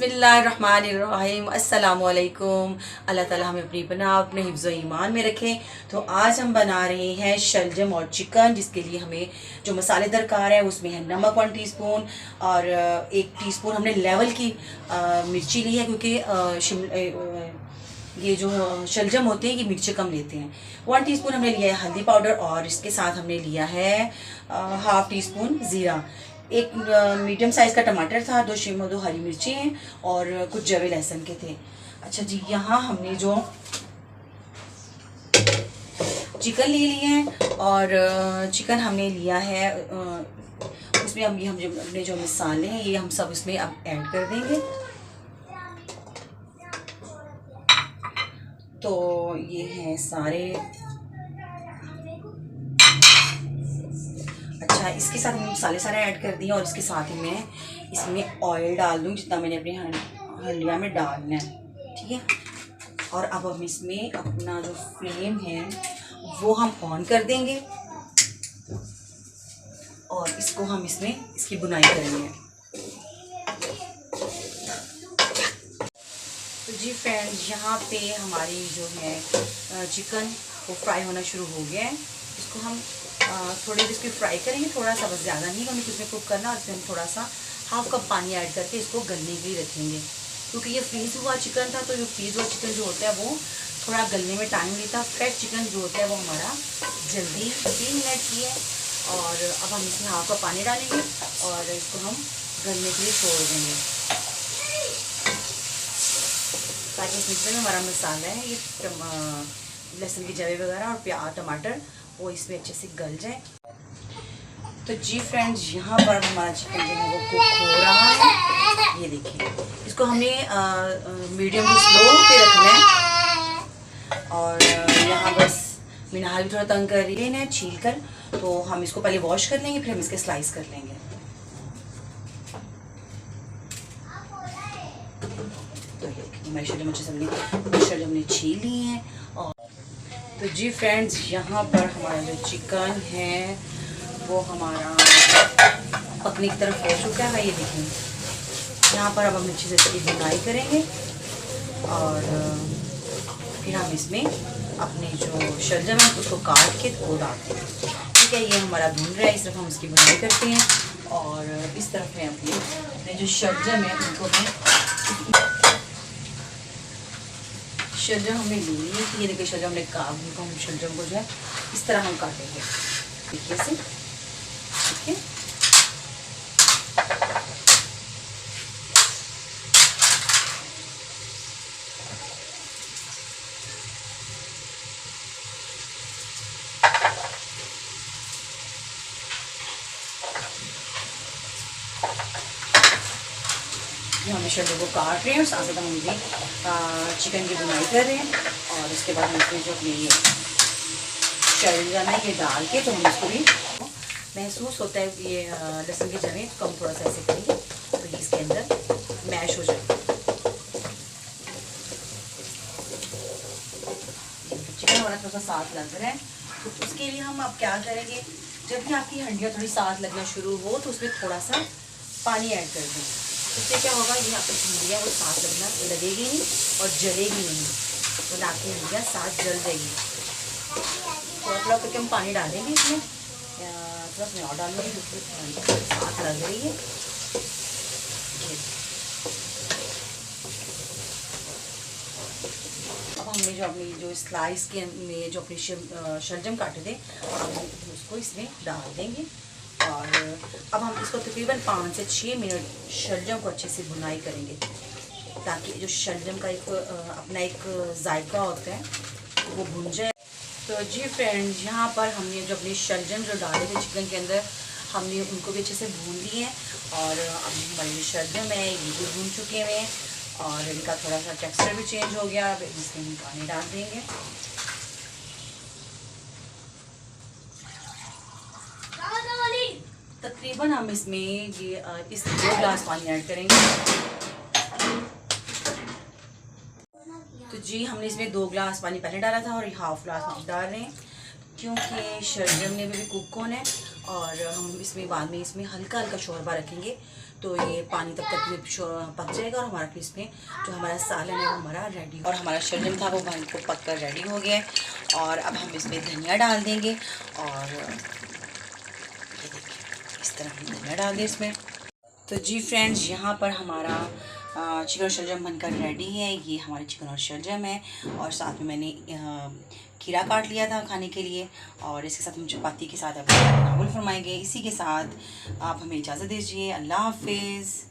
बिस्मिल्लाहिर्रहमानिर्रहीम अस्सलामुअलैकुम। अल्लाह ताला हमें अपनी पनाह अपने हिफ्ज़ व ईमान में रखें। तो आज हम बना रहे हैं शलजम और चिकन, जिसके लिए हमें जो मसाले दरकार है उसमें है नमक 1 टीस्पून और 1 टीस्पून हमने लेवल की मिर्ची ली है, क्योंकि ये जो शलजम होते हैं ये मिर्ची कम लेते हैं। 1 टीस्पून हमने लिया है हल्दी पाउडर और इसके साथ हमने लिया है हाफ टी स्पून ज़ीरा। एक मीडियम साइज़ का टमाटर था, 2 हरी मिर्ची हैं और कुछ जवे लहसुन के थे। अच्छा जी, यहाँ हमने जो चिकन ले लिए हैं और चिकन हमने लिया है, उसमें अब ये हम जो अपने जो मसाले हैं ये हम सब इसमें अब ऐड कर देंगे। तो ये हैं सारे। अच्छा, इसके साथ मैंने मसाले सारे ऐड कर दिए और इसके साथ ही मैं इसमें ऑयल डाल दूँ जितना मैंने अपनी हंडिया में डालना है, ठीक है। और अब हम इसमें अपना जो फ्लेम है वो हम ऑन कर देंगे और इसको हम इसमें इसकी बुनाई करेंगे। तो जी फ्रेंड्स, यहाँ पे हमारी जो है चिकन वो फ्राई होना शुरू हो गया है। इसको हम थोड़ी देर इसकी फ्राई करेंगे, थोड़ा सा, बस ज़्यादा नहीं हमें इसमें कुक करना। और इसमें हम थोड़ा सा हाफ कप पानी ऐड करके इसको गलने के लिए रखेंगे, क्योंकि ये फ्रीज़ हुआ चिकन था। तो जो फ्रीज़ हुआ चिकन जो होता है वो थोड़ा गलने में टाइम लेता है। फ्रेश चिकन जो होता है वो हमारा जल्दी 3 मिनट की है। और अब हम इसमें हाफ कप पानी डालेंगे और इसको हम गलने के लिए छोड़ देंगे, ताकि इसमें जो हमारा मसाला है ये लहसुन की जवे वगैरह और प्याज टमाटर वो इसमें अच्छे से गल जाए। तो जी फ्रेंड्स, यहाँ पर हमारा चिकन जो है वो कुक हो रहा है। ये देखिए, इसको हमने मीडियम टू स्लो पे रखना है। और यहाँ बस मिनाल भी थोड़ा तंग कर रही है छील कर, तो हम इसको पहले वॉश कर लेंगे, फिर हम इसके स्लाइस कर लेंगे। तो ये देखिए, हमारी शलजम अच्छे से हमने छील ली हैं। और तो जी फ्रेंड्स, यहाँ पर हमारा जो चिकन है वो हमारा पकने की तरफ हो चुका है। ये देखिए, यहाँ पर अब हम अच्छे से इसकी बुनाई करेंगे और फिर हम इसमें अपने जो शलजम है उसको काट के वो डालते हैं, ठीक है। ये हमारा भून रहा है, इस तरफ हम इसकी बुनाई करते हैं और इस तरफ में अपने जो शलजम है उनको शलजम हमने ली है कि ये देखिए शलजम हमने उनको हम शलजम को जो है इस तरह हम काटेंगे, देखिए से, ठीक है। हम शलजम को काट रहे हैं और साथ साथ हम भी चिकन की बुनाई कर रहे हैं। और उसके बाद हम इसमें जो अपनी शलजम है ये डाल के, तो हम इसको भी महसूस होता है ये लहसुन के जवे, तो हम थोड़ा सा ऐसे करेंगे तो ये इसके अंदर मैश हो जाएगा। चिकन हमारा थोड़ा सा साथ लग रहा है, तो उसके लिए हम अब क्या करेंगे, जब भी आपकी हंडियाँ थोड़ी साथ लगना शुरू हो तो उसमें थोड़ा सा पानी ऐड कर दें। इससे क्या होगा, ये आपकी हंडियाँ वो साथ लगेगी नहीं और जलेगी नहीं, तो आपकी हंडियाँ साथ जल जाएगी। थोड़ा थोड़ा करके हम पानी डालेंगे इसमें, थोड़ा सा और डालेंगे क्योंकि साथ लग रही है। अब हमने जो अपनी जो स्लाइस के में जो अपनी शलजम काटे थे हम उसको इसमें डाल देंगे। और अब हम इसको तकरीबन 5 से 6 मिनट शलजम को अच्छे से बुनाई करेंगे, ताकि जो शलजम का एक अपना एक जायका होता है वो भुन जाए। तो जी फ्रेंड्स, यहाँ पर हमने जो अपनी शलजम जो डाले थे चिकन के अंदर, हमने उनको भी अच्छे से भून लिए हैं। और अब हमारी जो शलजम है ये भी भून चुके हैं और इनका थोड़ा सा टेक्सचर भी चेंज हो गया। अब इसमें हम पानी डाल देंगे। तकरीबन हम इसमें ये इस 2 ग्लास पानी ऐड करेंगे। तो जी हमने इसमें 2 ग्लास पानी पहले डाला था और हाफ ग्लास हम डाल रहे हैं, क्योंकि शलजम ने भी कुक होना है और हम इसमें बाद में इसमें हल्का हल्का शोरबा रखेंगे, तो ये पानी तब तक पक जाएगा और हमारा फिर इसमें जो हमारा सालन है वो हमारा रेडी। और हमारा शलजम था वो भाई को पक कर रेडी हो गया है। और अब हम इसमें धनिया डाल देंगे और ये देखिए इस तरह हम धनिया डाल दें इसमें। तो जी फ्रेंड्स, यहाँ पर हमारा चिकन और शलजम बनकर रेडी है। ये हमारे चिकन और शलजम है और साथ में मैंने खीरा काट लिया था खाने के लिए और इसके साथ हम चपाती के साथ अब नावल फरमाएंगे। इसी के साथ आप हमें इजाज़त दीजिए। अल्लाह हाफिज़।